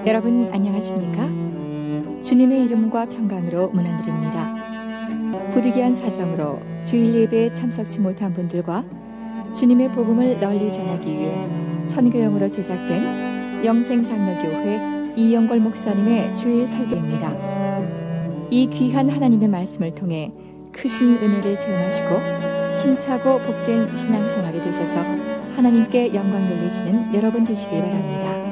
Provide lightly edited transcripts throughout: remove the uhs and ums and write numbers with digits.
여러분 안녕하십니까? 주님의 이름과 평강으로 문안드립니다. 부득이한 사정으로 주일 예배에 참석치 못한 분들과 주님의 복음을 널리 전하기 위해 선교용으로 제작된 영생장로교회 이영걸 목사님의 주일 설교입니다. 이 귀한 하나님의 말씀을 통해 크신 은혜를 체험하시고 힘차고 복된 신앙생활이 되셔서 하나님께 영광 돌리시는 여러분 되시길 바랍니다.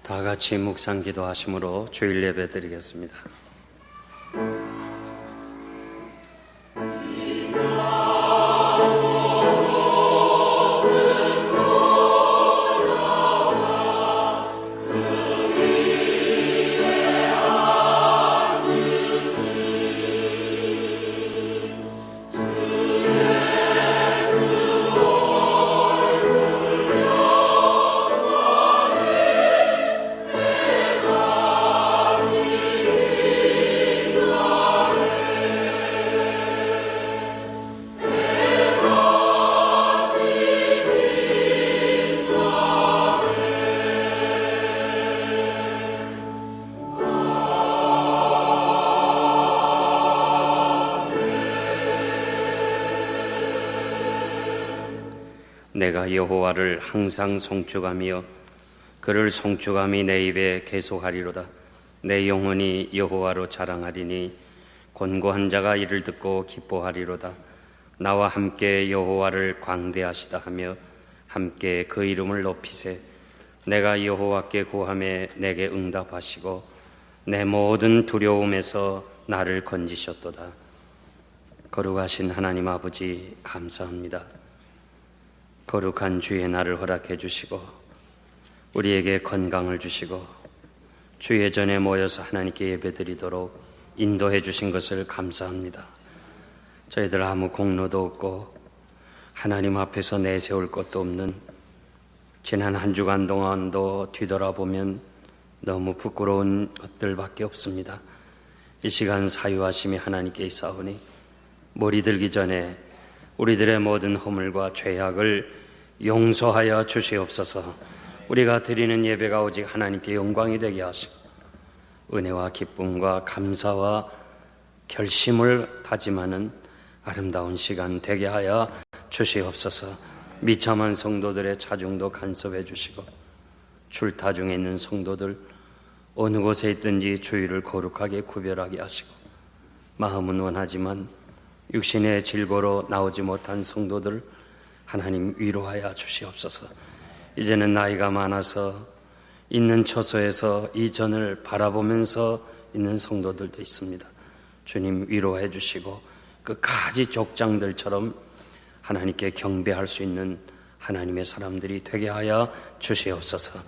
다 같이 묵상 기도하심으로 주일 예배 드리겠습니다. 내가 여호와를 항상 송축하며 그를 송축함이 내 입에 계속하리로다. 내 영혼이 여호와로 자랑하리니 곤고한 자가 이를 듣고 기뻐하리로다. 나와 함께 여호와를 광대하시다 하며 함께 그 이름을 높이세. 내가 여호와께 구하매 내게 응답하시고 내 모든 두려움에서 나를 건지셨도다. 거룩하신 하나님 아버지 감사합니다. 거룩한 주의 날을 허락해 주시고 우리에게 건강을 주시고 주의 전에 모여서 하나님께 예배드리도록 인도해 주신 것을 감사합니다. 저희들 아무 공로도 없고 하나님 앞에서 내세울 것도 없는 지난 한 주간 동안도 뒤돌아보면 너무 부끄러운 것들밖에 없습니다. 이 시간 사유하심이 하나님께 있사오니 머리 들기 전에 우리들의 모든 허물과 죄악을 용서하여 주시옵소서. 우리가 드리는 예배가 오직 하나님께 영광이 되게 하시고 은혜와 기쁨과 감사와 결심을 다짐하는 아름다운 시간 되게 하여 주시옵소서. 미참한 성도들의 차중도 간섭해 주시고 출타 중에 있는 성도들 어느 곳에 있든지 주의를 거룩하게 구별하게 하시고 마음은 원하지만 육신의 질고로 나오지 못한 성도들 하나님 위로하여 주시옵소서. 이제는 나이가 많아서 있는 처소에서 이 전을 바라보면서 있는 성도들도 있습니다. 주님 위로해 주시고 끝까지 족장들처럼 하나님께 경배할 수 있는 하나님의 사람들이 되게 하여 주시옵소서.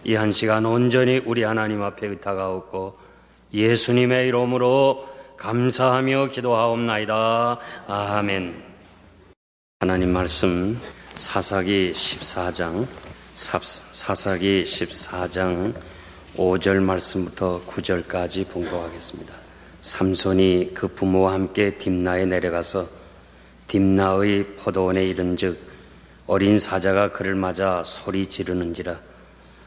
이 한 시간 온전히 우리 하나님 앞에 의탁하옵고 예수님의 이름으로 감사하며 기도하옵나이다. 아멘. 하나님 말씀 사사기 14장 5절 말씀부터 9절까지 봉독하겠습니다. 삼손이 그 부모와 함께 딥나에 내려가서 딥나의 포도원에 이른즉 어린 사자가 그를 맞아 소리 지르는지라.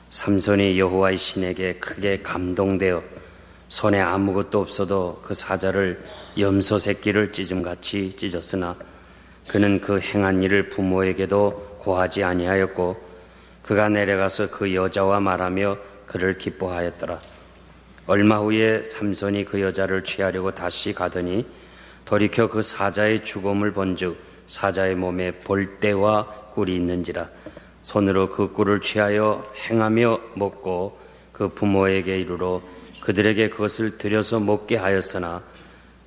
삼손이 여호와의 신에게 크게 감동되어 손에 아무것도 없어도 그 사자를 염소 새끼를 찢음같이 찢었으나 그는 그 행한 일을 부모에게도 고하지 아니하였고 그가 내려가서 그 여자와 말하며 그를 기뻐하였더라. 얼마 후에 삼손이 그 여자를 취하려고 다시 가더니 돌이켜 그 사자의 죽음을 본즉 사자의 몸에 볼대와 꿀이 있는지라. 손으로 그 꿀을 취하여 행하며 먹고 그 부모에게 이르러 그들에게 그것을 들여서 먹게 하였으나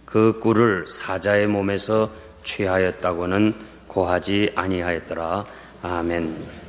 그 꿀을 사자의 몸에서 취하였다고는 고하지 아니하였더라. 아멘.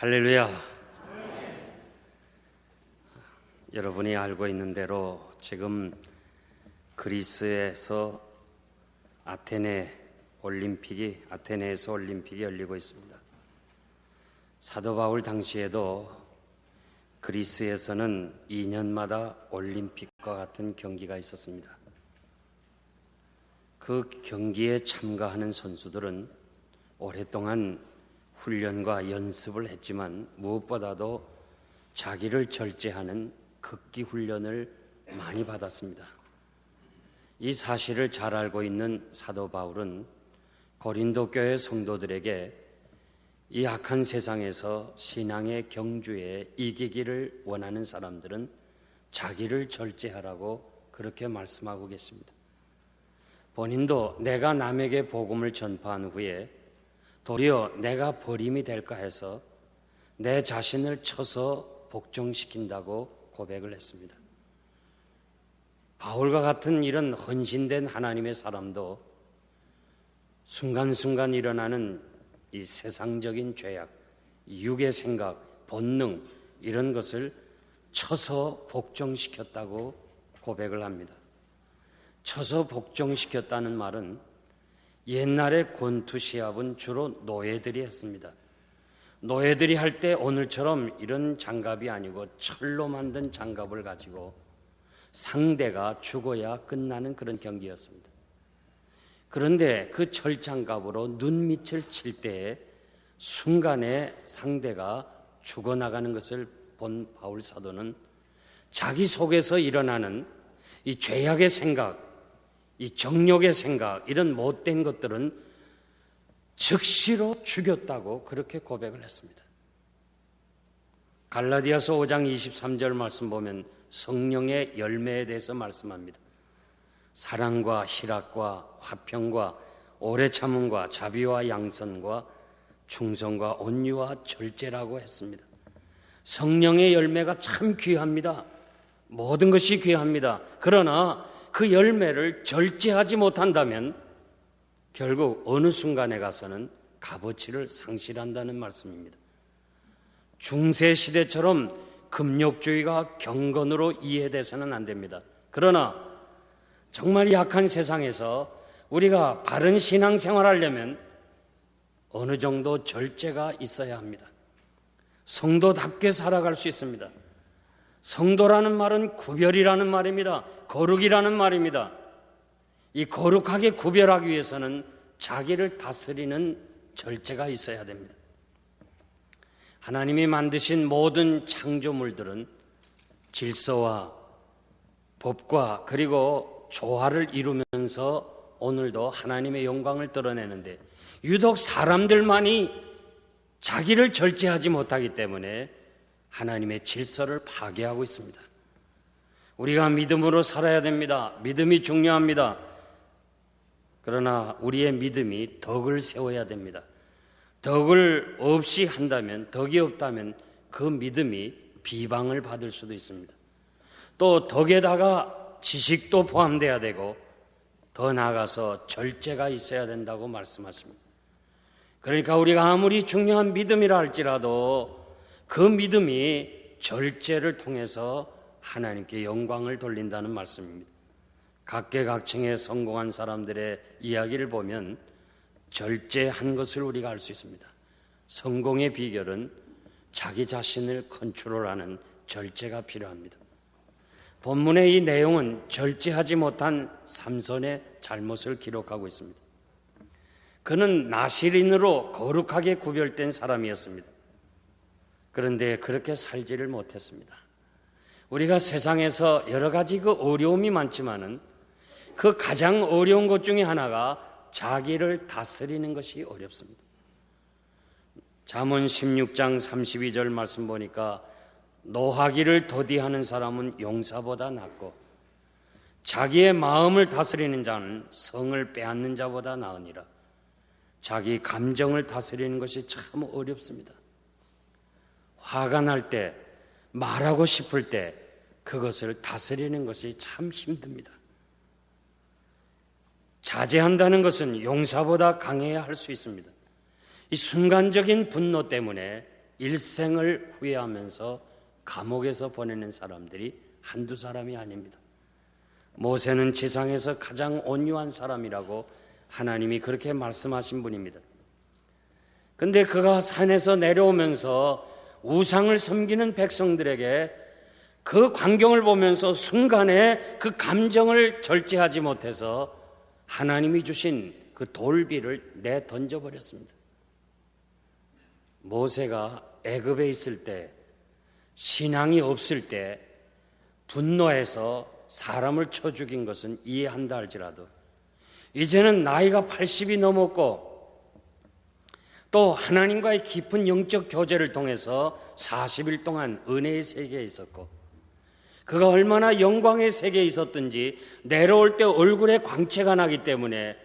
할렐루야. 여러분이 알고 있는 대로 지금 그리스에서 아테네에서 올림픽이 열리고 있습니다. 사도 바울 당시에도 그리스에서는 2년마다 올림픽과 같은 경기가 있었습니다. 그 경기에 참가하는 선수들은 오랫동안 훈련과 연습을 했지만 무엇보다도 자기를 절제하는 극기 훈련을 많이 받았습니다. 이 사실을 잘 알고 있는 사도 바울은 고린도 교회 성도들에게 이 악한 세상에서 신앙의 경주에 이기기를 원하는 사람들은 자기를 절제하라고 그렇게 말씀하고 계십니다. 본인도 내가 남에게 복음을 전파한 후에 도리어 내가 버림이 될까 해서 내 자신을 쳐서 복종시킨다고 고백을 했습니다. 바울과 같은 이런 헌신된 하나님의 사람도 순간순간 일어나는 이 세상적인 죄악, 육의 생각, 본능 이런 것을 쳐서 복종시켰다고 고백을 합니다. 쳐서 복종시켰다는 말은 옛날의 권투 시합은 주로 노예들이 했습니다. 노예들이 할 때 오늘처럼 이런 장갑이 아니고 철로 만든 장갑을 가지고 상대가 죽어야 끝나는 그런 경기였습니다. 그런데 그 철장갑으로 눈밑을 칠 때에 순간에 상대가 죽어나가는 것을 본 바울 사도는 자기 속에서 일어나는 이 죄악의 생각, 이 정욕의 생각, 이런 못된 것들은 즉시로 죽였다고 그렇게 고백을 했습니다. 갈라디아서 5장 23절 말씀 보면 성령의 열매에 대해서 말씀합니다. 사랑과 희락과 화평과 오래 참음과 자비와 양선과 충성과 온유와 절제라고 했습니다. 성령의 열매가 참 귀합니다. 모든 것이 귀합니다. 그러나 그 열매를 절제하지 못한다면 결국 어느 순간에 가서는 값어치를 상실한다는 말씀입니다. 중세시대처럼 금욕주의가 경건으로 이해돼서는 안 됩니다. 그러나 정말 약한 세상에서 우리가 바른 신앙생활을 하려면 어느 정도 절제가 있어야 합니다. 성도답게 살아갈 수 있습니다. 성도라는 말은 구별이라는 말입니다. 거룩이라는 말입니다. 이 거룩하게 구별하기 위해서는 자기를 다스리는 절제가 있어야 됩니다. 하나님이 만드신 모든 창조물들은 질서와 법과 그리고 조화를 이루면서 오늘도 하나님의 영광을 드러내는데 유독 사람들만이 자기를 절제하지 못하기 때문에 하나님의 질서를 파괴하고 있습니다. 우리가 믿음으로 살아야 됩니다. 믿음이 중요합니다. 그러나 우리의 믿음이 덕을 세워야 됩니다. 덕을 없이 한다면, 덕이 없다면 그 믿음이 비방을 받을 수도 있습니다. 또 덕에다가 지식도 포함돼야 되고 더 나아가서 절제가 있어야 된다고 말씀하십니다. 그러니까 우리가 아무리 중요한 믿음이라 할지라도 그 믿음이 절제를 통해서 하나님께 영광을 돌린다는 말씀입니다. 각계각층에 성공한 사람들의 이야기를 보면 절제한 것을 우리가 알 수 있습니다. 성공의 비결은 자기 자신을 컨트롤하는 절제가 필요합니다. 본문의 이 내용은 절제하지 못한 삼손의 잘못을 기록하고 있습니다. 그는 나실인으로 거룩하게 구별된 사람이었습니다. 그런데 그렇게 살지를 못했습니다. 우리가 세상에서 여러 가지 그 어려움이 많지만은 그 가장 어려운 것 중에 하나가 자기를 다스리는 것이 어렵습니다. 잠언 16장 32절 말씀 보니까 노하기를 더디하는 사람은 용사보다 낫고 자기의 마음을 다스리는 자는 성을 빼앗는 자보다 나으니라. 자기 감정을 다스리는 것이 참 어렵습니다. 화가 날 때, 말하고 싶을 때 그것을 다스리는 것이 참 힘듭니다. 자제한다는 것은 용사보다 강해야 할 수 있습니다. 이 순간적인 분노 때문에 일생을 후회하면서 감옥에서 보내는 사람들이 한두 사람이 아닙니다. 모세는 지상에서 가장 온유한 사람이라고 하나님이 그렇게 말씀하신 분입니다. 근데 그가 산에서 내려오면서 우상을 섬기는 백성들에게 그 광경을 보면서 순간에 그 감정을 절제하지 못해서 하나님이 주신 그 돌비를 내던져 버렸습니다. 모세가 애굽에 있을 때, 신앙이 없을 때 분노해서 사람을 쳐 죽인 것은 이해한다 할지라도 이제는 나이가 80이 넘었고 또 하나님과의 깊은 영적 교제를 통해서 40일 동안 은혜의 세계에 있었고 그가 얼마나 영광의 세계에 있었든지 내려올 때 얼굴에 광채가 나기 때문에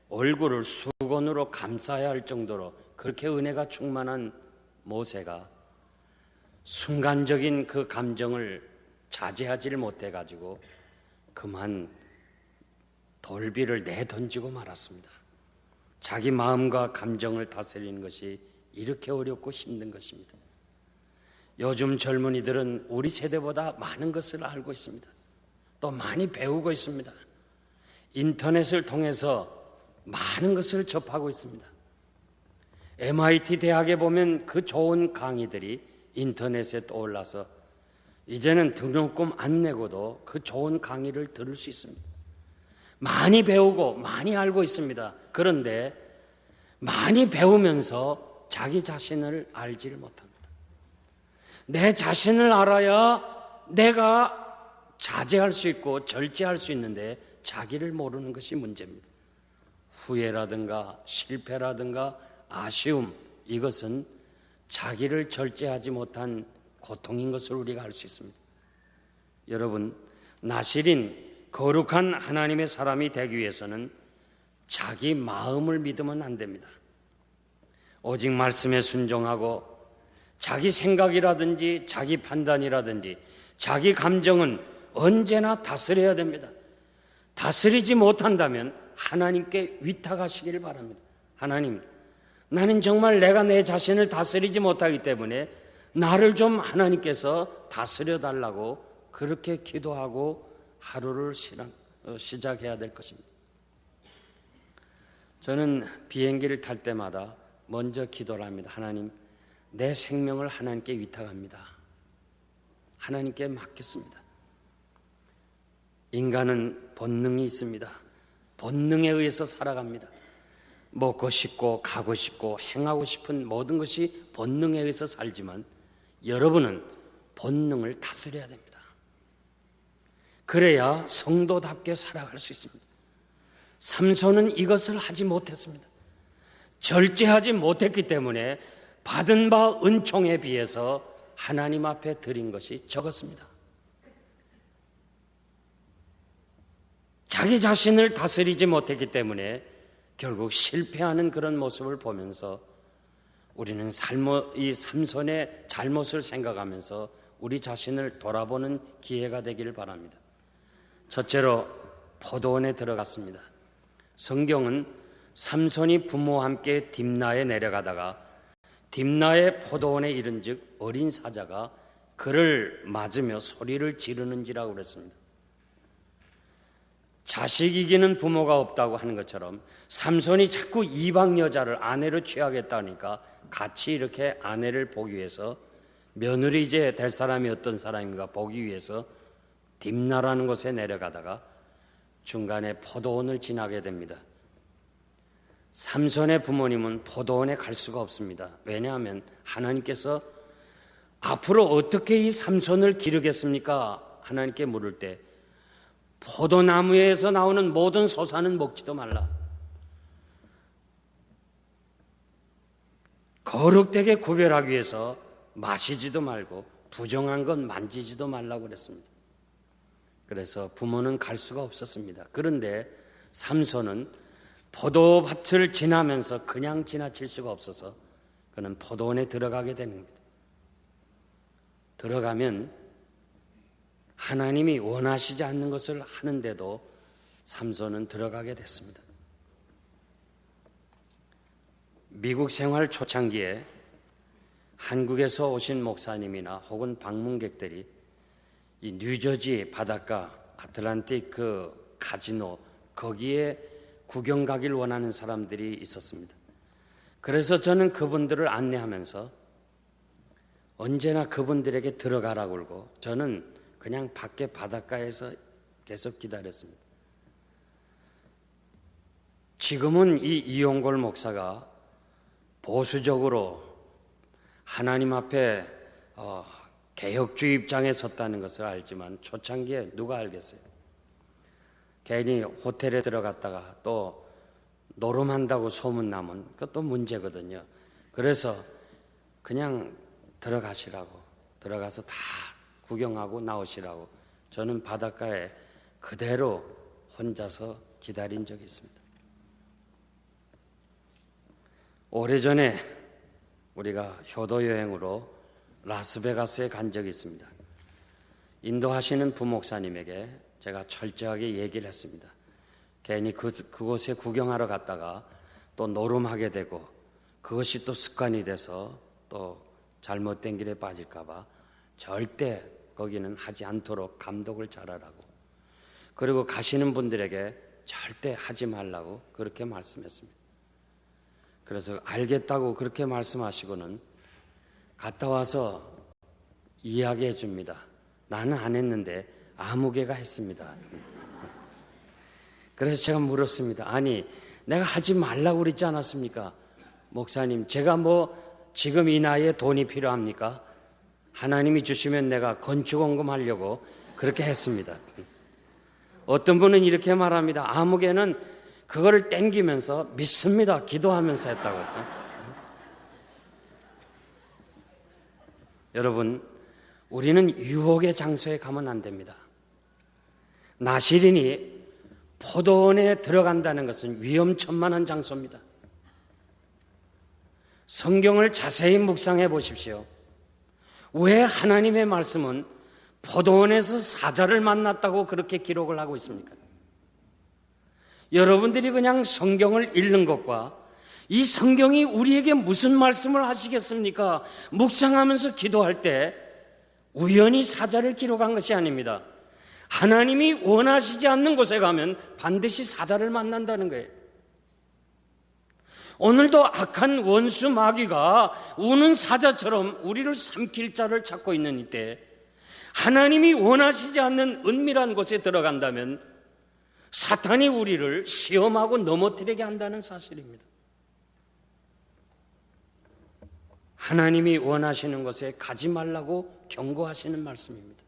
얼굴을 수건으로 감싸야 할 정도로 그렇게 은혜가 충만한 모세가 순간적인 그 감정을 자제하지를 못해가지고 그만 돌비를 내던지고 말았습니다. 자기 마음과 감정을 다스리는 것이 이렇게 어렵고 힘든 것입니다. 요즘 젊은이들은 우리 세대보다 많은 것을 알고 있습니다. 또 많이 배우고 있습니다. 인터넷을 통해서 많은 것을 접하고 있습니다. MIT 대학에 보면 그 좋은 강의들이 인터넷에 떠올라서 이제는 등록금 안 내고도 그 좋은 강의를 들을 수 있습니다. 많이 배우고 많이 알고 있습니다. 그런데 많이 배우면서 자기 자신을 알지를 못합니다. 내 자신을 알아야 내가 자제할 수 있고 절제할 수 있는데 자기를 모르는 것이 문제입니다. 후회라든가 실패라든가 아쉬움, 이것은 자기를 절제하지 못한 고통인 것을 우리가 알 수 있습니다. 여러분, 나실인 거룩한 하나님의 사람이 되기 위해서는 자기 마음을 믿으면 안 됩니다. 오직 말씀에 순종하고 자기 생각이라든지 자기 판단이라든지 자기 감정은 언제나 다스려야 됩니다. 다스리지 못한다면 하나님께 위탁하시기를 바랍니다. 하나님, 나는 정말 내가 내 자신을 다스리지 못하기 때문에 나를 좀 하나님께서 다스려 달라고 그렇게 기도하고 하루를 시작해야 될 것입니다. 저는 비행기를 탈 때마다 먼저 기도를 합니다. 하나님, 내 생명을 하나님께 위탁합니다. 하나님께 맡겼습니다. 인간은 본능이 있습니다. 본능에 의해서 살아갑니다. 먹고 싶고 가고 싶고 행하고 싶은 모든 것이 본능에 의해서 살지만 여러분은 본능을 다스려야 됩니다. 그래야 성도답게 살아갈 수 있습니다. 삼손은 이것을 하지 못했습니다. 절제하지 못했기 때문에 받은 바 은총에 비해서 하나님 앞에 드린 것이 적었습니다. 자기 자신을 다스리지 못했기 때문에 결국 실패하는 그런 모습을 보면서 우리는 이 삼손의 잘못을 생각하면서 우리 자신을 돌아보는 기회가 되기를 바랍니다. 첫째로 포도원에 들어갔습니다. 성경은 삼손이 부모와 함께 딥나에 내려가다가 딥나의 포도원에 이른즉 어린 사자가 그를 맞으며 소리를 지르는지라고 그랬습니다. 자식 이기는 부모가 없다고 하는 것처럼 삼손이 자꾸 이방 여자를 아내로 취하겠다니까 같이 이렇게 아내를 보기 위해서 며느리 이제 될 사람이 어떤 사람인가 보기 위해서 딥나라는 곳에 내려가다가 중간에 포도원을 지나게 됩니다. 삼손의 부모님은 포도원에 갈 수가 없습니다. 왜냐하면 하나님께서 앞으로 어떻게 이 삼손을 기르겠습니까? 하나님께 물을 때 포도나무에서 나오는 모든 소사는 먹지도 말라. 거룩되게 구별하기 위해서 마시지도 말고 부정한 건 만지지도 말라고 그랬습니다. 그래서 부모는 갈 수가 없었습니다. 그런데 삼손은 포도밭을 지나면서 그냥 지나칠 수가 없어서 그는 포도원에 들어가게 됩니다. 들어가면 하나님이 원하시지 않는 것을 하는데도 삼손은 들어가게 됐습니다. 미국 생활 초창기에 한국에서 오신 목사님이나 혹은 방문객들이 이 뉴저지 바닷가 아틀란틱 그 카지노 거기에 구경 가길 원하는 사람들이 있었습니다. 그래서 저는 그분들을 안내하면서 언제나 그분들에게 들어가라고 그러고 저는 그냥 밖에 바닷가에서 계속 기다렸습니다. 지금은 이 이용골 목사가 보수적으로 하나님 앞에 개혁주의 입장에 섰다는 것을 알지만 초창기에 누가 알겠어요? 괜히 호텔에 들어갔다가 또 노름한다고 소문나면 그것도 문제거든요. 그래서 그냥 들어가시라고, 들어가서 다 구경하고 나오시라고 저는 바닷가에 그대로 혼자서 기다린 적이 있습니다. 오래전에 우리가 효도 여행으로 라스베가스에 간 적이 있습니다. 인도하시는 부목사님에게 제가 철저하게 얘기를 했습니다. 괜히 그곳에 구경하러 갔다가 또 노름하게 되고 그것이 또 습관이 돼서 또 잘못된 길에 빠질까 봐 절대 거기는 하지 않도록 감독을 잘하라고, 그리고 가시는 분들에게 절대 하지 말라고 그렇게 말씀했습니다. 그래서 알겠다고 그렇게 말씀하시고는 갔다 와서 이야기해 줍니다. 나는 안 했는데 아무개가 했습니다. 그래서 제가 물었습니다. 아니, 내가 하지 말라고 그랬지 않았습니까? 목사님, 제가 지금 이 나이에 돈이 필요합니까? 하나님이 주시면 내가 건축원금 하려고 그렇게 했습니다. 어떤 분은 이렇게 말합니다. 아무개는 그거를 땡기면서 믿습니다, 기도하면서 했다고. 여러분, 우리는 유혹의 장소에 가면 안 됩니다. 나시린이 포도원에 들어간다는 것은 위험천만한 장소입니다. 성경을 자세히 묵상해 보십시오. 왜 하나님의 말씀은 포도원에서 사자를 만났다고 그렇게 기록을 하고 있습니까? 여러분들이 그냥 성경을 읽는 것과 이 성경이 우리에게 무슨 말씀을 하시겠습니까? 묵상하면서 기도할 때 우연히 사자를 기록한 것이 아닙니다. 하나님이 원하시지 않는 곳에 가면 반드시 사자를 만난다는 거예요. 오늘도 악한 원수 마귀가 우는 사자처럼 우리를 삼킬 자를 찾고 있는 이때 하나님이 원하시지 않는 은밀한 곳에 들어간다면 사탄이 우리를 시험하고 넘어뜨리게 한다는 사실입니다. 하나님이 원하시는 곳에 가지 말라고 경고하시는 말씀입니다.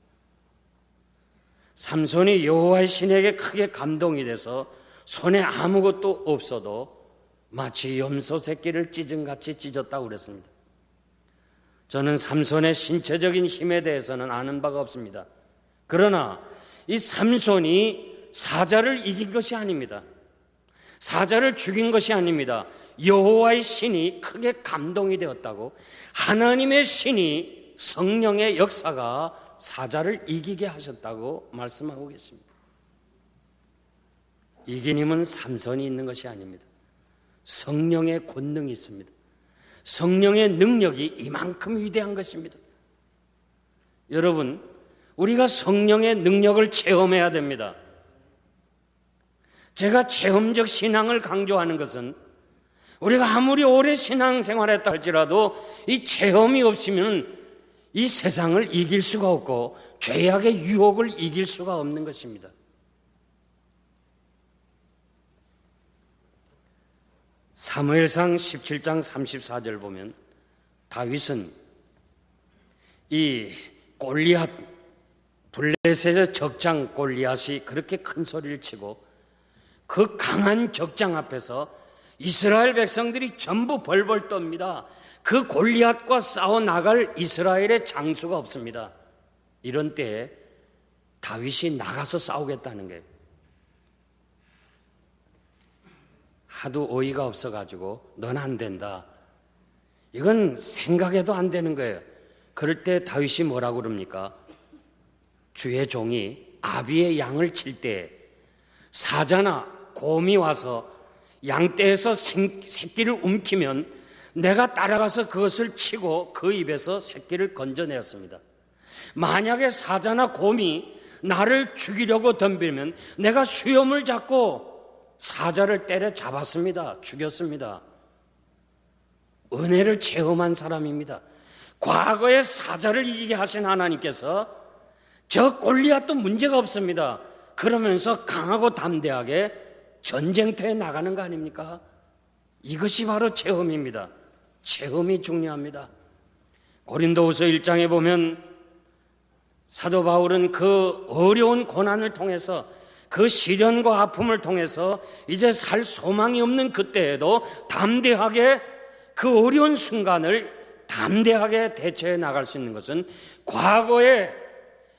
삼손이 여호와의 신에게 크게 감동이 돼서 손에 아무것도 없어도 마치 염소 새끼를 찢은같이 찢었다고 그랬습니다. 저는 삼손의 신체적인 힘에 대해서는 아는 바가 없습니다. 그러나 이 삼손이 사자를 이긴 것이 아닙니다. 사자를 죽인 것이 아닙니다. 여호와의 신이 크게 감동이 되었다고, 하나님의 신이 성령의 역사가 사자를 이기게 하셨다고 말씀하고 계십니다. 이긴 힘은 삼손이 있는 것이 아닙니다. 성령의 권능이 있습니다. 성령의 능력이 이만큼 위대한 것입니다. 여러분, 우리가 성령의 능력을 체험해야 됩니다. 제가 체험적 신앙을 강조하는 것은 우리가 아무리 오래 신앙생활했다 할지라도 이 체험이 없으면 이 세상을 이길 수가 없고 죄악의 유혹을 이길 수가 없는 것입니다. 사무엘상 17장 34절 보면 다윗은 이 골리앗, 블레셋의 적장 골리앗이 그렇게 큰 소리를 치고 그 강한 적장 앞에서 이스라엘 백성들이 전부 벌벌 떱니다. 그 골리앗과 싸워 나갈 이스라엘의 장수가 없습니다. 이런 때에 다윗이 나가서 싸우겠다는 거예요. 하도 어이가 없어가지고 넌 안 된다. 이건 생각해도 안 되는 거예요. 그럴 때 다윗이 뭐라고 그럽니까? 주의 종이 아비의 양을 칠 때 사자나 곰이 와서 양떼에서 새끼를 움키면 내가 따라가서 그것을 치고 그 입에서 새끼를 건져내었습니다. 만약에 사자나 곰이 나를 죽이려고 덤비면 내가 수염을 잡고 사자를 때려 잡았습니다. 죽였습니다. 은혜를 체험한 사람입니다. 과거에 사자를 이기게 하신 하나님께서 저 골리앗도 문제가 없습니다. 그러면서 강하고 담대하게 전쟁터에 나가는 거 아닙니까? 이것이 바로 체험입니다. 체험이 중요합니다. 고린도후서 1장에 보면 사도 바울은 그 어려운 고난을 통해서, 그 시련과 아픔을 통해서 이제 살 소망이 없는 그때에도 담대하게 그 어려운 순간을 담대하게 대처해 나갈 수 있는 것은 과거에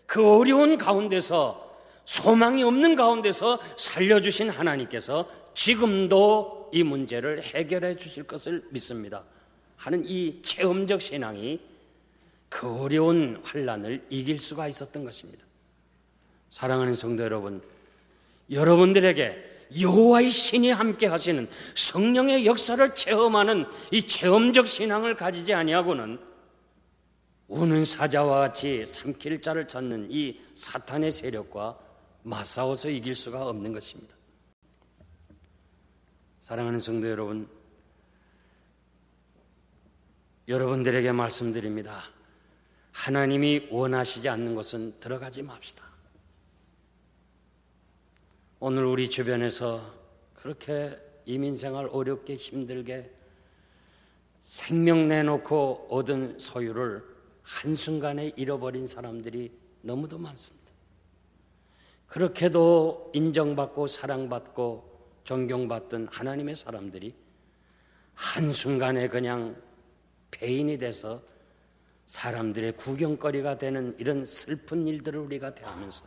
그 어려운 가운데서, 소망이 없는 가운데서 살려주신 하나님께서 지금도 이 문제를 해결해 주실 것을 믿습니다 하는 이 체험적 신앙이 그 어려운 환난을 이길 수가 있었던 것입니다. 사랑하는 성도 여러분, 여러분들에게 여호와의 신이 함께 하시는 성령의 역사를 체험하는 이 체험적 신앙을 가지지 아니하고는 우는 사자와 같이 삼킬 자를 찾는 이 사탄의 세력과 맞싸워서 이길 수가 없는 것입니다. 사랑하는 성도 여러분, 여러분들에게 말씀드립니다. 하나님이 원하시지 않는 것은 들어가지 맙시다. 오늘 우리 주변에서 그렇게 이민생활 어렵게 힘들게 생명 내놓고 얻은 소유를 한순간에 잃어버린 사람들이 너무도 많습니다. 그렇게도 인정받고 사랑받고 존경받던 하나님의 사람들이 한순간에 그냥 폐인이 돼서 사람들의 구경거리가 되는 이런 슬픈 일들을 우리가 대하면서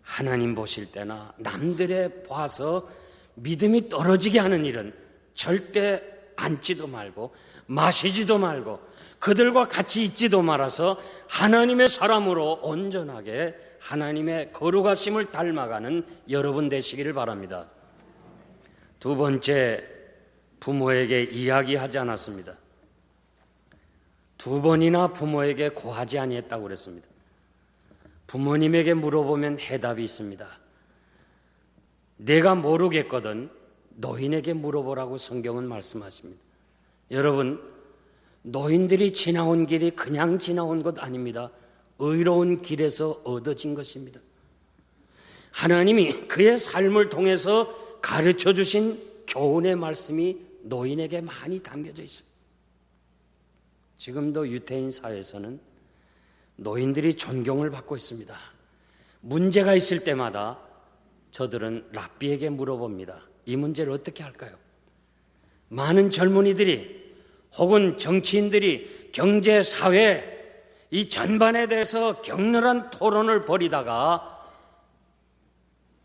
하나님 보실 때나 남들의 봐서 믿음이 떨어지게 하는 일은 절대 앉지도 말고 마시지도 말고 그들과 같이 있지도 말아서 하나님의 사람으로 온전하게 하나님의 거룩하심을 닮아가는 여러분 되시기를 바랍니다. 두 번째, 부모에게 이야기하지 않았습니다. 두 번이나 부모에게 고하지 아니했다고 그랬습니다. 부모님에게 물어보면 해답이 있습니다. 내가 모르겠거든 노인에게 물어보라고 성경은 말씀하십니다. 여러분, 노인들이 지나온 길이 그냥 지나온 것 아닙니다. 의로운 길에서 얻어진 것입니다. 하나님이 그의 삶을 통해서 가르쳐 주신 교훈의 말씀이 노인에게 많이 담겨져 있습니다. 지금도 유태인 사회에서는 노인들이 존경을 받고 있습니다. 문제가 있을 때마다 저들은 랍비에게 물어봅니다. 이 문제를 어떻게 할까요? 많은 젊은이들이 혹은 정치인들이 경제, 사회 이 전반에 대해서 격렬한 토론을 벌이다가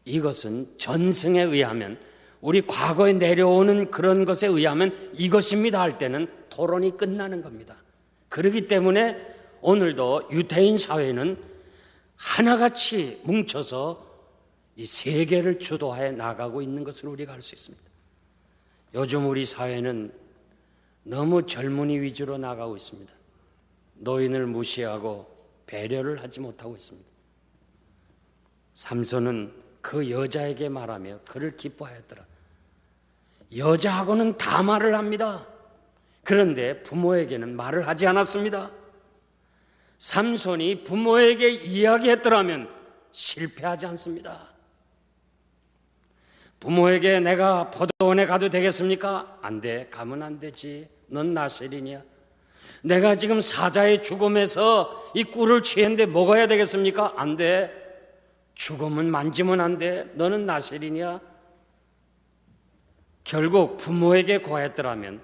이것은 전승에 의하면, 우리 과거에 내려오는 그런 것에 의하면 이것입니다 할 때는 토론이 끝나는 겁니다. 그렇기 때문에 오늘도 유태인 사회는 하나같이 뭉쳐서 이 세계를 주도해 나가고 있는 것을 우리가 알 수 있습니다. 요즘 우리 사회는 너무 젊은이 위주로 나가고 있습니다. 노인을 무시하고 배려를 하지 못하고 있습니다. 삼손은 그 여자에게 말하며 그를 기뻐하였더라. 여자하고는 다 말을 합니다. 그런데 부모에게는 말을 하지 않았습니다. 삼손이 부모에게 이야기했더라면 실패하지 않습니다. 부모에게 내가 포도원에 가도 되겠습니까? 안 돼. 가면 안 되지. 넌 나실이냐? 내가 지금 사자의 죽음에서 이 꿀을 취했는데 먹어야 되겠습니까? 안 돼. 죽음은 만지면 안 돼. 너는 나실이냐? 결국 부모에게 고했더라면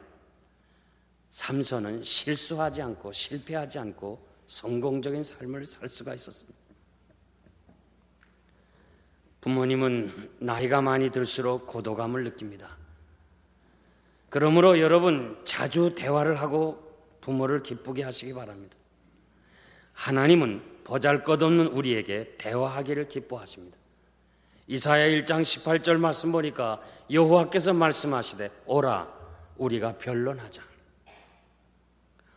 삼손은 실수하지 않고 실패하지 않고 성공적인 삶을 살 수가 있었습니다. 부모님은 나이가 많이 들수록 고독감을 느낍니다. 그러므로 여러분 자주 대화를 하고 부모를 기쁘게 하시기 바랍니다. 하나님은 보잘것없는 우리에게 대화하기를 기뻐하십니다. 이사야 1장 18절 말씀 보니까 여호와께서 말씀하시되 오라 우리가 변론하자.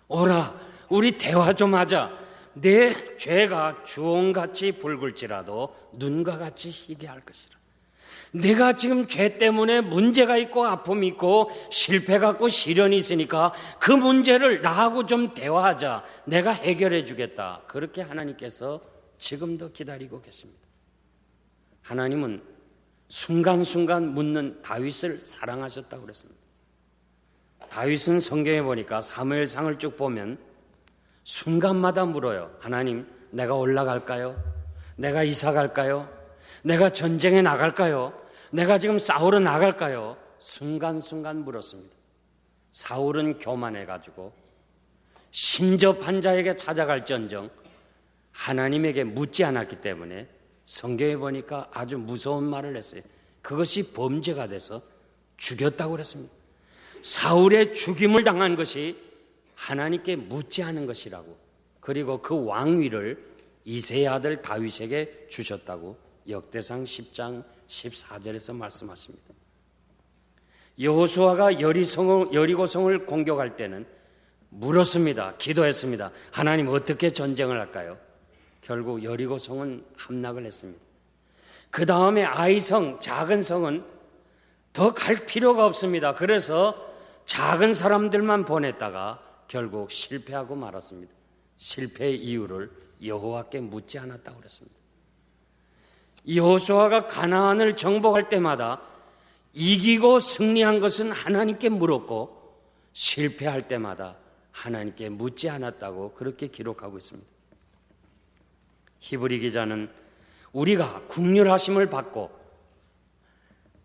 오라, 우리 대화 좀 하자. 내 죄가 주홍같이 붉을지라도 눈과 같이 희게 할 것이라. 내가 지금 죄 때문에 문제가 있고 아픔이 있고 실패가 있고 시련이 있으니까 그 문제를 나하고 좀 대화하자. 내가 해결해 주겠다. 그렇게 하나님께서 지금도 기다리고 계십니다. 하나님은 순간순간 묻는 다윗을 사랑하셨다고 그랬습니다. 다윗은 성경에 보니까 사무엘상을 쭉 보면 순간마다 물어요. 하나님, 내가 올라갈까요? 내가 이사 갈까요? 내가 전쟁에 나갈까요? 내가 지금 싸우러 나갈까요? 순간순간 물었습니다. 사울은 교만해가지고 신접한 자에게 찾아갈지언정 하나님에게 묻지 않았기 때문에 성경에 보니까 아주 무서운 말을 했어요. 그것이 범죄가 돼서 죽였다고 그랬습니다. 사울의 죽임을 당한 것이 하나님께 묻지 않은 것이라고, 그리고 그 왕위를 이새의 아들 다윗에게 주셨다고 역대상 10장 14절에서 말씀하십니다. 여호수아가 여리고성을 공격할 때는 물었습니다. 기도했습니다. 하나님, 어떻게 전쟁을 할까요? 결국 여리고성은 함락을 했습니다. 그 다음에 아이성, 작은 성은 더 갈 필요가 없습니다. 그래서 작은 사람들만 보냈다가 결국 실패하고 말았습니다. 실패의 이유를 여호와께 묻지 않았다고 그랬습니다. 여호수아가 가나안을 정복할 때마다 이기고 승리한 것은 하나님께 물었고 실패할 때마다 하나님께 묻지 않았다고 그렇게 기록하고 있습니다. 히브리 기자는 우리가 긍휼하심을 받고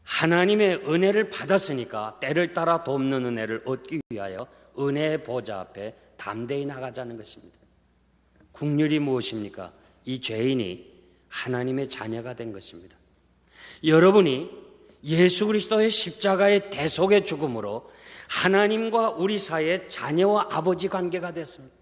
하나님의 은혜를 받았으니까 때를 따라 돕는 은혜를 얻기 위하여 은혜의 보좌 앞에 담대히 나가자는 것입니다. 긍휼이 무엇입니까? 이 죄인이 하나님의 자녀가 된 것입니다. 여러분이 예수 그리스도의 십자가의 대속의 죽음으로 하나님과 우리 사이에 자녀와 아버지 관계가 됐습니다.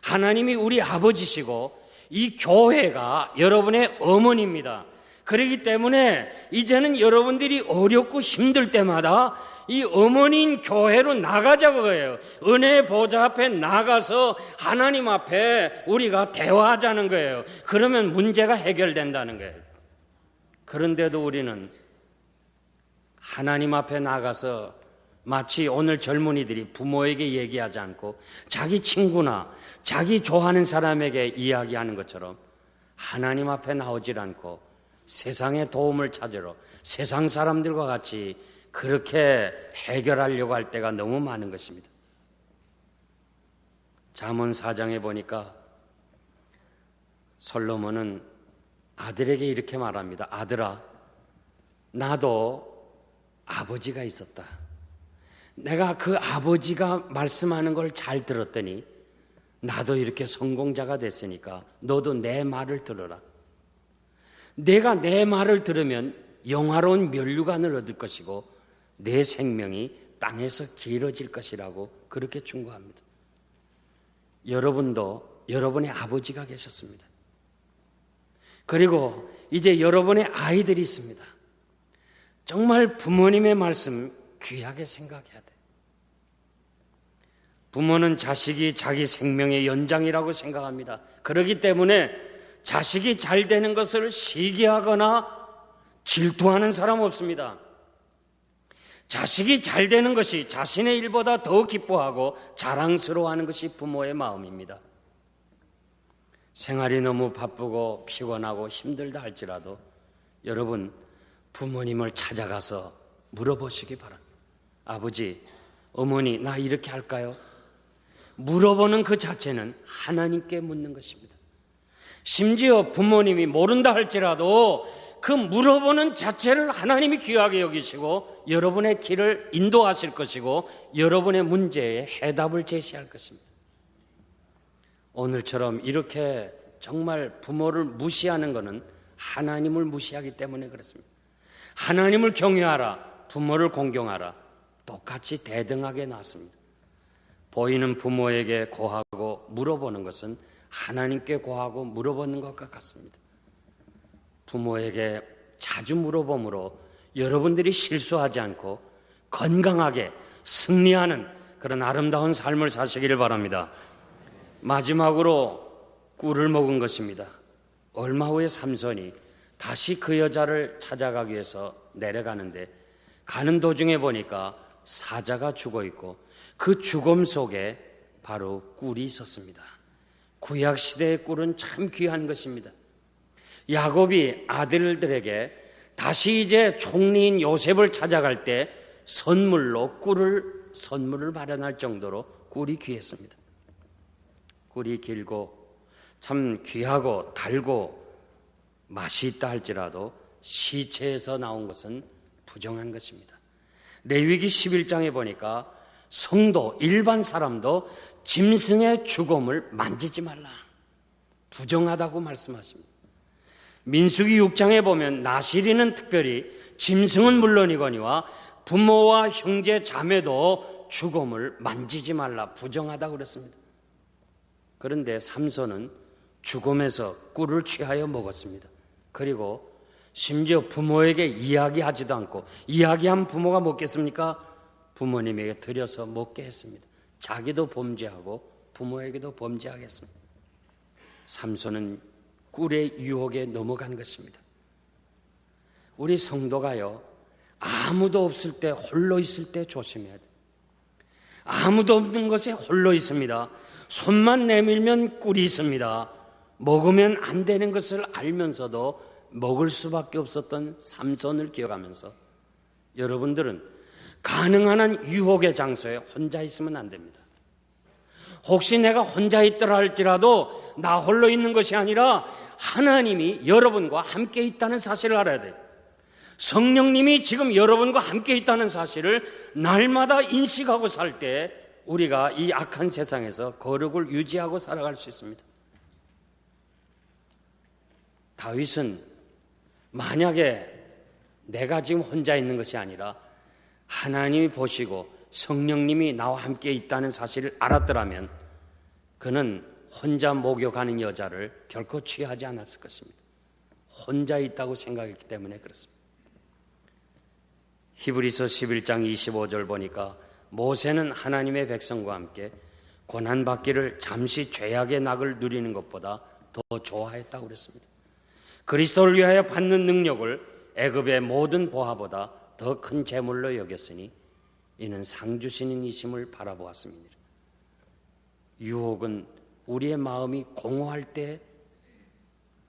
하나님이 우리 아버지시고 이 교회가 여러분의 어머니입니다. 그렇기 때문에 이제는 여러분들이 어렵고 힘들 때마다 이 어머니인 교회로 나가자고 해요. 은혜의 보좌 앞에 나가서 하나님 앞에 우리가 대화하자는 거예요. 그러면 문제가 해결된다는 거예요. 그런데도 우리는 하나님 앞에 나가서 마치 오늘 젊은이들이 부모에게 얘기하지 않고 자기 친구나 자기 좋아하는 사람에게 이야기하는 것처럼 하나님 앞에 나오질 않고 세상의 도움을 찾으러 세상 사람들과 같이 그렇게 해결하려고 할 때가 너무 많은 것입니다. 잠언 4장에 보니까 솔로몬은 아들에게 이렇게 말합니다. 아들아, 나도 아버지가 있었다. 내가 그 아버지가 말씀하는 걸 잘 들었더니 나도 이렇게 성공자가 됐으니까 너도 내 말을 들어라. 내가 내 말을 들으면 영화로운 면류관을 얻을 것이고 내 생명이 땅에서 길어질 것이라고 그렇게 충고합니다. 여러분도 여러분의 아버지가 계셨습니다. 그리고 이제 여러분의 아이들이 있습니다. 정말 부모님의 말씀 귀하게 생각해야 돼. 부모는 자식이 자기 생명의 연장이라고 생각합니다. 그렇기 때문에 자식이 잘 되는 것을 시기하거나 질투하는 사람 없습니다. 자식이 잘 되는 것이 자신의 일보다 더 기뻐하고 자랑스러워하는 것이 부모의 마음입니다. 생활이 너무 바쁘고 피곤하고 힘들다 할지라도 여러분 부모님을 찾아가서 물어보시기 바랍니다. 아버지, 어머니, 나 이렇게 할까요? 물어보는 그 자체는 하나님께 묻는 것입니다. 심지어 부모님이 모른다 할지라도 그 물어보는 자체를 하나님이 귀하게 여기시고 여러분의 길을 인도하실 것이고 여러분의 문제에 해답을 제시할 것입니다. 오늘처럼 이렇게 정말 부모를 무시하는 것은 하나님을 무시하기 때문에 그렇습니다. 하나님을 경외하라, 부모를 공경하라, 똑같이 대등하게 나왔습니다. 보이는 부모에게 고하고 물어보는 것은 하나님께 고하고 물어보는 것과 같습니다. 부모에게 자주 물어봄으로 여러분들이 실수하지 않고 건강하게 승리하는 그런 아름다운 삶을 사시기를 바랍니다. 마지막으로 꿀을 먹은 것입니다. 얼마 후에 삼손이 다시 그 여자를 찾아가기 위해서 내려가는데 가는 도중에 보니까 사자가 죽어 있고 그 죽음 속에 바로 꿀이 있었습니다. 구약시대의 꿀은 참 귀한 것입니다. 야곱이 아들들에게 다시 이제 총리인 요셉을 찾아갈 때 선물을 마련할 정도로 꿀이 귀했습니다. 꿀이 길고 참 귀하고 달고 맛이 있다 할지라도 시체에서 나온 것은 부정한 것입니다. 레위기 11장에 보니까 성도, 일반 사람도 짐승의 죽음을 만지지 말라, 부정하다고 말씀하십니다. 민수기 6장에 보면 나시리는 특별히 짐승은 물론이거니와 부모와 형제 자매도 죽음을 만지지 말라, 부정하다고 그랬습니다. 그런데 삼손은 죽음에서 꿀을 취하여 먹었습니다. 그리고 심지어 부모에게 이야기하지도 않고, 이야기한 부모가 먹겠습니까? 부모님에게 드려서 먹게 했습니다. 자기도 범죄하고 부모에게도 범죄하겠습니다. 삼손은 꿀의 유혹에 넘어간 것입니다. 우리 성도가요, 아무도 없을 때, 홀로 있을 때 조심해야 돼요. 아무도 없는 곳에 홀로 있습니다. 손만 내밀면 꿀이 있습니다. 먹으면 안 되는 것을 알면서도 먹을 수밖에 없었던 삼손을 기억하면서 여러분들은 가능한 한 유혹의 장소에 혼자 있으면 안 됩니다. 혹시 내가 혼자 있더라 할지라도 나 홀로 있는 것이 아니라 하나님이 여러분과 함께 있다는 사실을 알아야 돼요. 성령님이 지금 여러분과 함께 있다는 사실을 날마다 인식하고 살 때 우리가 이 악한 세상에서 거룩을 유지하고 살아갈 수 있습니다. 다윗은 만약에 내가 지금 혼자 있는 것이 아니라 하나님이 보시고 성령님이 나와 함께 있다는 사실을 알았더라면 그는 혼자 목욕하는 여자를 결코 취하지 않았을 것입니다. 혼자 있다고 생각했기 때문에 그렇습니다. 히브리서 11장 25절 보니까 모세는 하나님의 백성과 함께 고난받기를 잠시 죄악의 낙을 누리는 것보다 더 좋아했다고 그랬습니다. 그리스도를 위하여 받는 능력을 애굽의 모든 보화보다 더 큰 재물로 여겼으니 이는 상주신인 이심을 바라보았습니다. 유혹은 우리의 마음이 공허할 때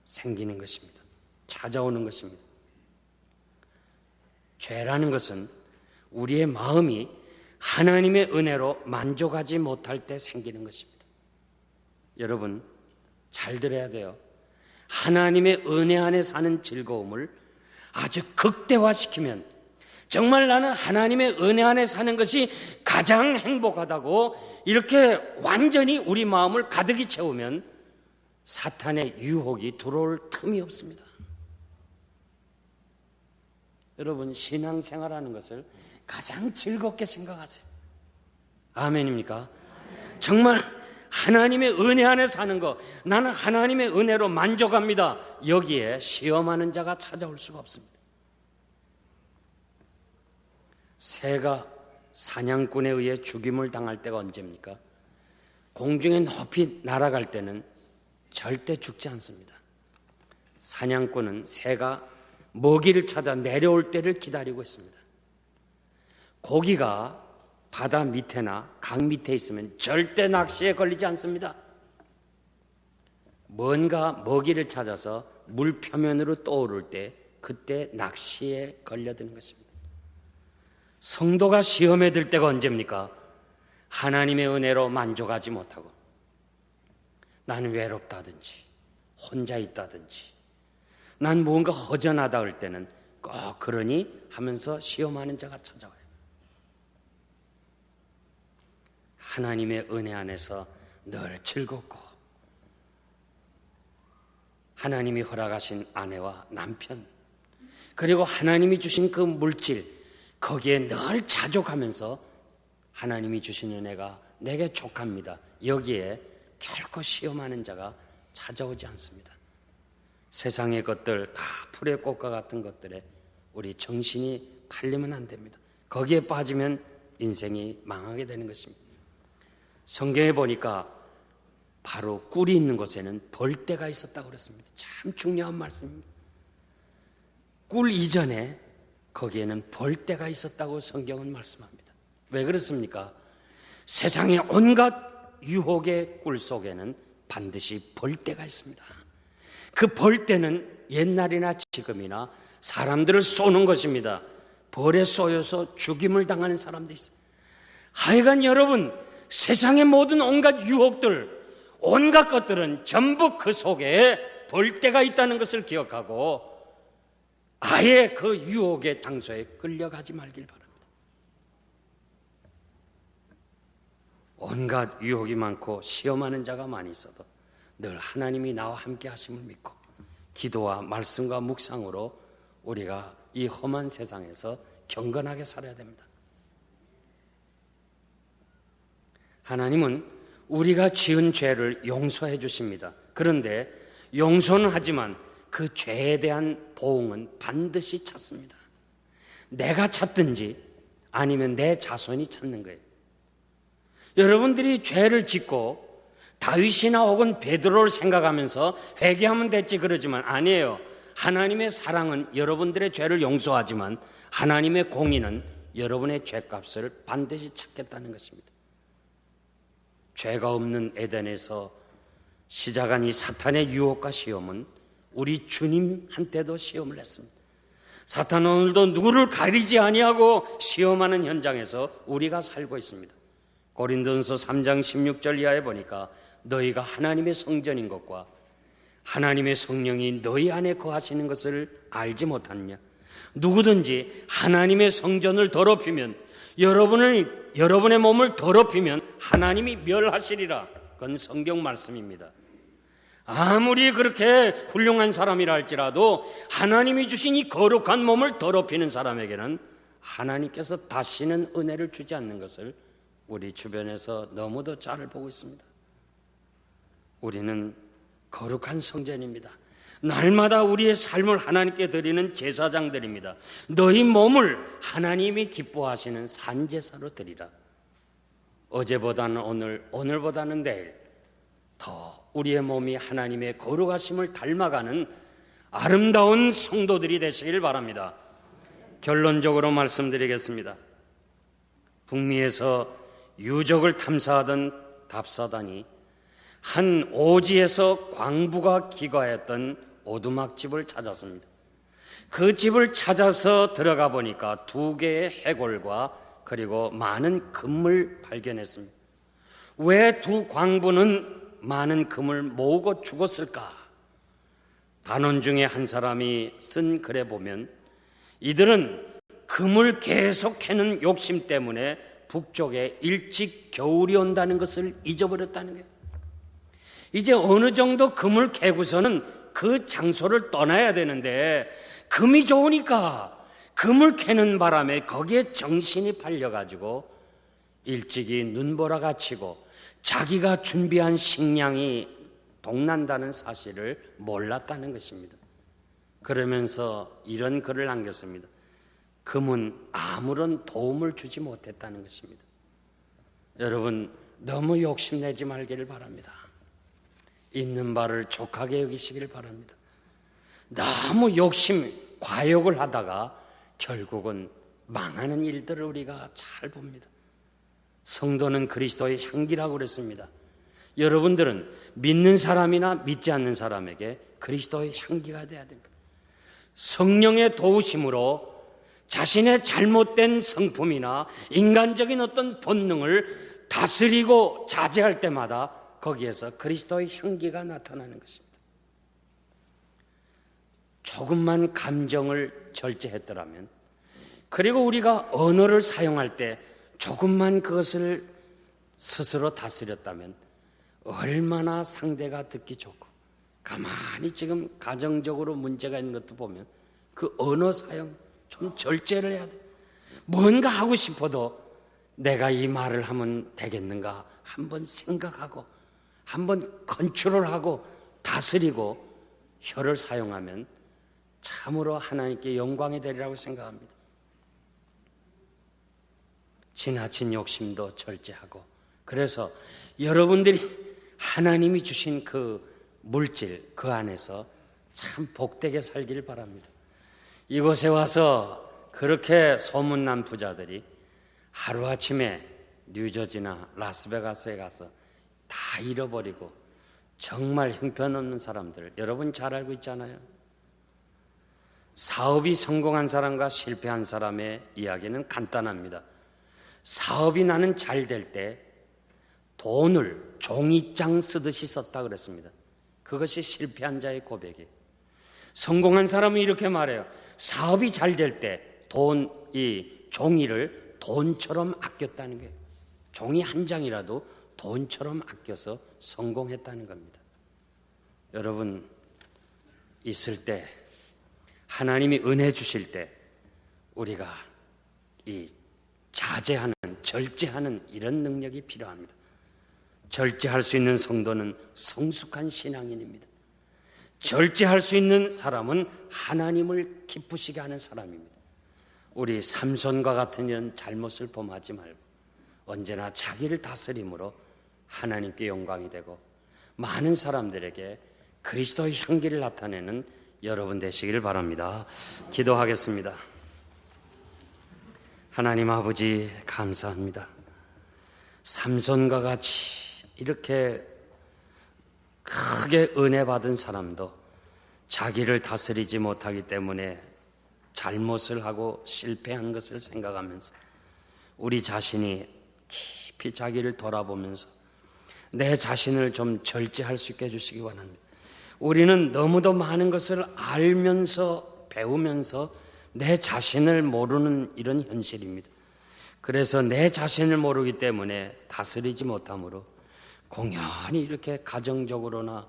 생기는 것입니다. 찾아오는 것입니다. 죄라는 것은 우리의 마음이 하나님의 은혜로 만족하지 못할 때 생기는 것입니다. 여러분 잘 들어야 돼요. 하나님의 은혜 안에 사는 즐거움을 아주 극대화시키면 정말 나는 하나님의 은혜 안에 사는 것이 가장 행복하다고 이렇게 완전히 우리 마음을 가득히 채우면 사탄의 유혹이 들어올 틈이 없습니다. 여러분 신앙생활하는 것을 가장 즐겁게 생각하세요. 아멘입니까? 정말 하나님의 은혜 안에 사는 것, 나는 하나님의 은혜로 만족합니다. 여기에 시험하는 자가 찾아올 수가 없습니다. 새가 사냥꾼에 의해 죽임을 당할 때가 언제입니까? 공중에 높이 날아갈 때는 절대 죽지 않습니다. 사냥꾼은 새가 먹이를 찾아 내려올 때를 기다리고 있습니다. 고기가 바다 밑에나 강 밑에 있으면 절대 낚시에 걸리지 않습니다. 뭔가 먹이를 찾아서 물 표면으로 떠오를 때 그때 낚시에 걸려드는 것입니다. 성도가 시험에 들 때가 언제입니까? 하나님의 은혜로 만족하지 못하고 나는 외롭다든지 혼자 있다든지 난 무언가 허전하다 할 때는 꼭 그러니 하면서 시험하는 자가 찾아와요. 하나님의 은혜 안에서 늘 즐겁고 하나님이 허락하신 아내와 남편 그리고 하나님이 주신 그 물질 거기에 늘 자족하면서 하나님이 주신 은혜가 내게 족합니다. 여기에 결코 시험하는 자가 찾아오지 않습니다. 세상의 것들 다 풀의 꽃과 같은 것들에 우리 정신이 팔리면 안 됩니다. 거기에 빠지면 인생이 망하게 되는 것입니다. 성경에 보니까 바로 꿀이 있는 곳에는 벌떼가 있었다고 그랬습니다. 참 중요한 말씀입니다. 꿀 이전에 거기에는 벌떼가 있었다고 성경은 말씀합니다. 왜 그렇습니까? 세상의 온갖 유혹의 꿀 속에는 반드시 벌떼가 있습니다. 그 벌떼는 옛날이나 지금이나 사람들을 쏘는 것입니다. 벌에 쏘여서 죽임을 당하는 사람도 있어요. 하여간 여러분, 세상의 모든 온갖 유혹들, 온갖 것들은 전부 그 속에 벌떼가 있다는 것을 기억하고 아예 그 유혹의 장소에 끌려가지 말길 바랍니다. 온갖 유혹이 많고 시험하는 자가 많이 있어도 늘 하나님이 나와 함께 하심을 믿고 기도와 말씀과 묵상으로 우리가 이 험한 세상에서 경건하게 살아야 됩니다. 하나님은 우리가 지은 죄를 용서해 주십니다. 그런데 용서는 하지만 그 죄에 대한 보응은 반드시 찾습니다. 내가 찾든지 아니면 내 자손이 찾는 거예요. 여러분들이 죄를 짓고 다윗이나 혹은 베드로를 생각하면서 회개하면 됐지 그러지만 아니에요. 하나님의 사랑은 여러분들의 죄를 용서하지만 하나님의 공의는 여러분의 죄값을 반드시 찾겠다는 것입니다. 죄가 없는 에덴에서 시작한 이 사탄의 유혹과 시험은 우리 주님한테도 시험을 했습니다. 사탄은 오늘도 누구를 가리지 아니하고 시험하는 현장에서 우리가 살고 있습니다. 고린도전서 3장 16절 이하에 보니까 너희가 하나님의 성전인 것과 하나님의 성령이 너희 안에 거하시는 것을 알지 못하느냐. 누구든지 하나님의 성전을 더럽히면 여러분의 몸을 더럽히면 하나님이 멸하시리라. 그건 성경 말씀입니다. 아무리 그렇게 훌륭한 사람이라 할지라도 하나님이 주신 이 거룩한 몸을 더럽히는 사람에게는 하나님께서 다시는 은혜를 주지 않는 것을 우리 주변에서 너무도 잘 보고 있습니다. 우리는 거룩한 성전입니다. 날마다 우리의 삶을 하나님께 드리는 제사장들입니다. 너희 몸을 하나님이 기뻐하시는 산제사로 드리라. 어제보다는 오늘, 오늘보다는 내일 더 우리의 몸이 하나님의 거룩하심을 닮아가는 아름다운 성도들이 되시길 바랍니다. 결론적으로 말씀드리겠습니다. 북미에서 유적을 탐사하던 답사단이 한 오지에서 광부가 기거했던 오두막집을 찾았습니다. 그 집을 찾아서 들어가 보니까 2개의 해골과 그리고 많은 금을 발견했습니다. 왜 두 광부는 많은 금을 모으고 죽었을까? 단원 중에 한 사람이 쓴 글에 보면 이들은 금을 계속 캐는 욕심 때문에 북쪽에 일찍 겨울이 온다는 것을 잊어버렸다는 거예요. 이제 어느 정도 금을 캐고서는 그 장소를 떠나야 되는데 금이 좋으니까 금을 캐는 바람에 거기에 정신이 팔려가지고 일찍이 눈보라가 치고 자기가 준비한 식량이 동난다는 사실을 몰랐다는 것입니다. 그러면서 이런 글을 남겼습니다. 금은 아무런 도움을 주지 못했다는 것입니다. 여러분, 너무 욕심내지 말기를 바랍니다. 있는 바를 족하게 여기시기를 바랍니다. 너무 과욕을 하다가 결국은 망하는 일들을 우리가 잘 봅니다. 성도는 그리스도의 향기라고 그랬습니다. 여러분들은 믿는 사람이나 믿지 않는 사람에게 그리스도의 향기가 되어야 됩니다. 성령의 도우심으로 자신의 잘못된 성품이나 인간적인 어떤 본능을 다스리고 자제할 때마다 거기에서 그리스도의 향기가 나타나는 것입니다. 조금만 감정을 절제했더라면, 그리고 우리가 언어를 사용할 때 조금만 그것을 스스로 다스렸다면 얼마나 상대가 듣기 좋고, 가만히 지금 가정적으로 문제가 있는 것도 보면 그 언어 사용 좀 절제를 해야 돼. 뭔가 하고 싶어도 내가 이 말을 하면 되겠는가 한번 생각하고 한번 컨트롤하고 다스리고 혀를 사용하면 참으로 하나님께 영광이 되리라고 생각합니다. 지나친 욕심도 절제하고, 그래서 여러분들이 하나님이 주신 그 물질 그 안에서 참 복되게 살길 바랍니다. 이곳에 와서 그렇게 소문난 부자들이 하루아침에 뉴저지나 라스베가스에 가서 다 잃어버리고 정말 형편없는 사람들, 여러분 잘 알고 있잖아요. 사업이 성공한 사람과 실패한 사람의 이야기는 간단합니다. 사업이 나는 잘 될 때 돈을 종이장 쓰듯이 썼다 그랬습니다. 그것이 실패한 자의 고백이에요. 성공한 사람은 이렇게 말해요. 사업이 잘 될 때 이 종이를 돈처럼 아꼈다는 거예요. 종이 한 장이라도 돈처럼 아껴서 성공했다는 겁니다. 여러분, 있을 때, 하나님이 은혜 주실 때 우리가 이 자제하는, 절제하는 이런 능력이 필요합니다. 절제할 수 있는 성도는 성숙한 신앙인입니다. 절제할 수 있는 사람은 하나님을 기쁘시게 하는 사람입니다. 우리 삼손과 같은 이런 잘못을 범하지 말고 언제나 자기를 다스림으로 하나님께 영광이 되고 많은 사람들에게 그리스도의 향기를 나타내는 여러분 되시기를 바랍니다. 기도하겠습니다. 하나님 아버지, 감사합니다. 삼손과 같이 이렇게 크게 은혜 받은 사람도 자기를 다스리지 못하기 때문에 잘못을 하고 실패한 것을 생각하면서 우리 자신이 깊이 자기를 돌아보면서 내 자신을 좀 절제할 수 있게 해주시기 원합니다. 우리는 너무도 많은 것을 알면서 배우면서 내 자신을 모르는 이런 현실입니다. 그래서 내 자신을 모르기 때문에 다스리지 못하므로 공연히 이렇게 가정적으로나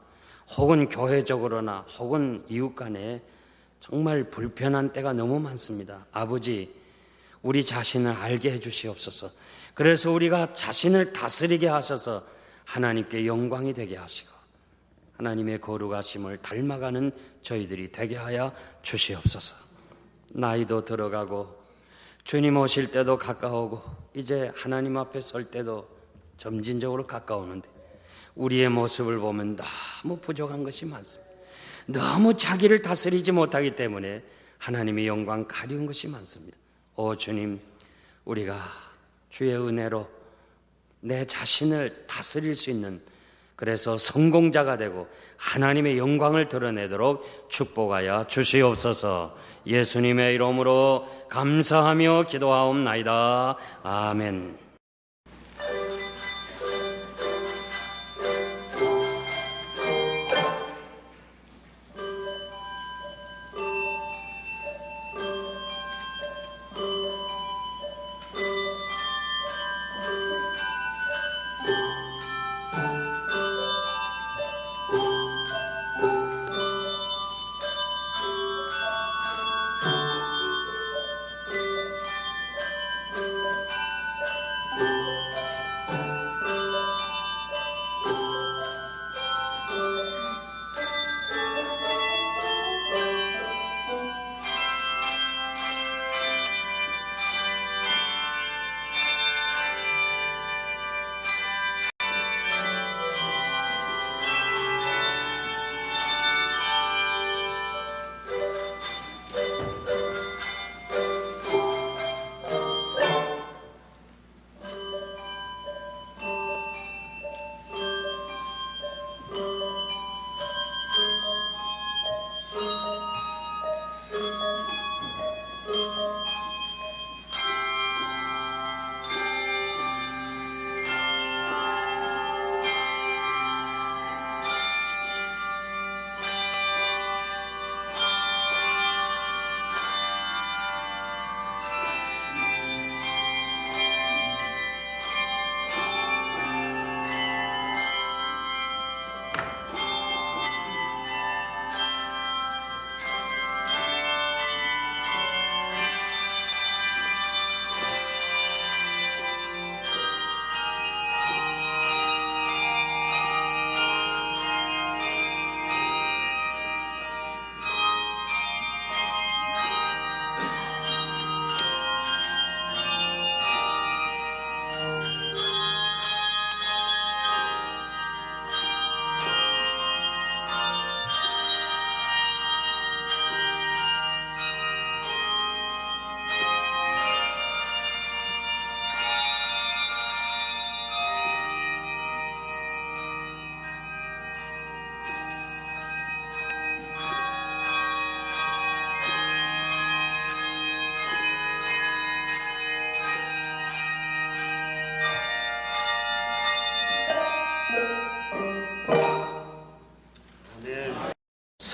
혹은 교회적으로나 혹은 이웃 간에 정말 불편한 때가 너무 많습니다. 아버지, 우리 자신을 알게 해 주시옵소서. 그래서 우리가 자신을 다스리게 하셔서 하나님께 영광이 되게 하시고 하나님의 거룩하심을 닮아가는 저희들이 되게 하여 주시옵소서. 나이도 들어가고 주님 오실 때도 가까우고 이제 하나님 앞에 설 때도 점진적으로 가까우는데 우리의 모습을 보면 너무 부족한 것이 많습니다. 너무 자기를 다스리지 못하기 때문에 하나님의 영광 가려운 것이 많습니다. 오 주님, 우리가 주의 은혜로 내 자신을 다스릴 수 있는, 그래서 성공자가 되고 하나님의 영광을 드러내도록 축복하여 주시옵소서. 예수님의 이름으로 감사하며 기도하옵나이다. 아멘.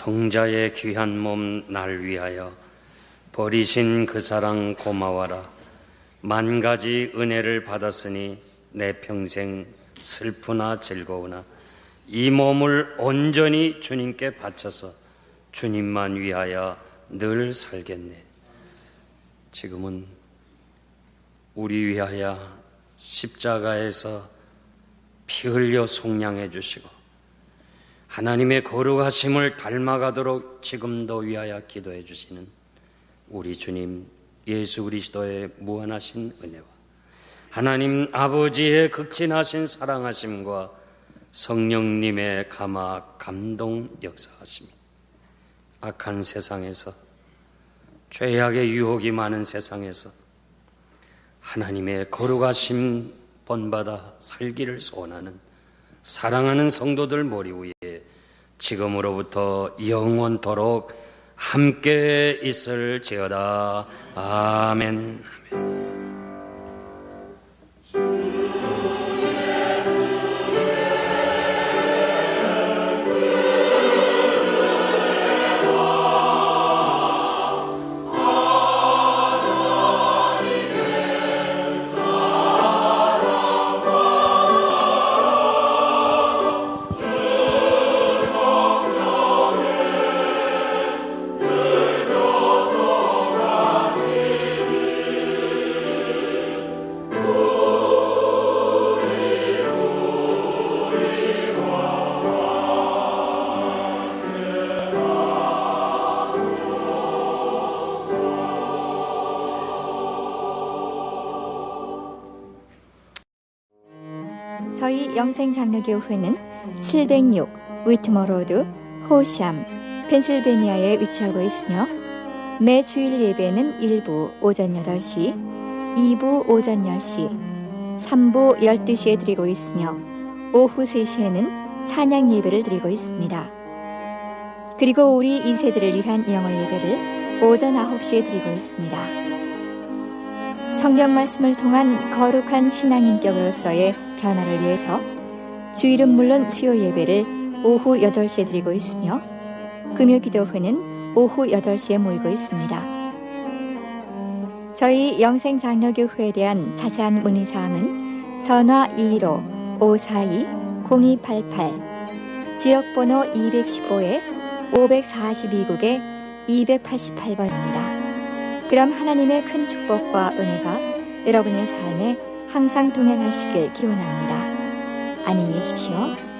성자의 귀한 몸 날 위하여 버리신 그 사랑 고마워라. 만 가지 은혜를 받았으니 내 평생 슬프나 즐거우나 이 몸을 온전히 주님께 바쳐서 주님만 위하여 늘 살겠네. 지금은 우리 위하여 십자가에서 피 흘려 속량해 주시고 하나님의 거룩하심을 닮아가도록 지금도 위하여 기도해 주시는 우리 주님 예수 그리스도의 무한하신 은혜와 하나님 아버지의 극진하신 사랑하심과 성령님의 감화 감동 역사하심이 악한 세상에서 죄악의 유혹이 많은 세상에서 하나님의 거룩하심 본받아 살기를 소원하는 사랑하는 성도들 머리 위에 지금으로부터 영원토록 함께 있을지어다. 아멘. 저희 영생장로교회는 706 위트머 로드 호샴 펜실베니아에 위치하고 있으며 매 주일 예배는 1부 오전 8시, 2부 오전 10시, 3부 12시에 드리고 있으며 오후 3시에는 찬양 예배를 드리고 있습니다. 그리고 우리 2세들을 위한 영어 예배를 오전 9시에 드리고 있습니다. 성경 말씀을 통한 거룩한 신앙인격으로서의 변화를 위해서 주일은 물론 수요 예배를 오후 8시에 드리고 있으며 금요 기도회는 오후 8시에 모이고 있습니다. 저희 영생장로교회에 대한 자세한 문의사항은 전화 215-542-0288 지역번호 215-542국에 288번입니다. 그럼 하나님의 큰 축복과 은혜가 여러분의 삶에 항상 동행하시길 기원합니다. 안녕히 계십시오.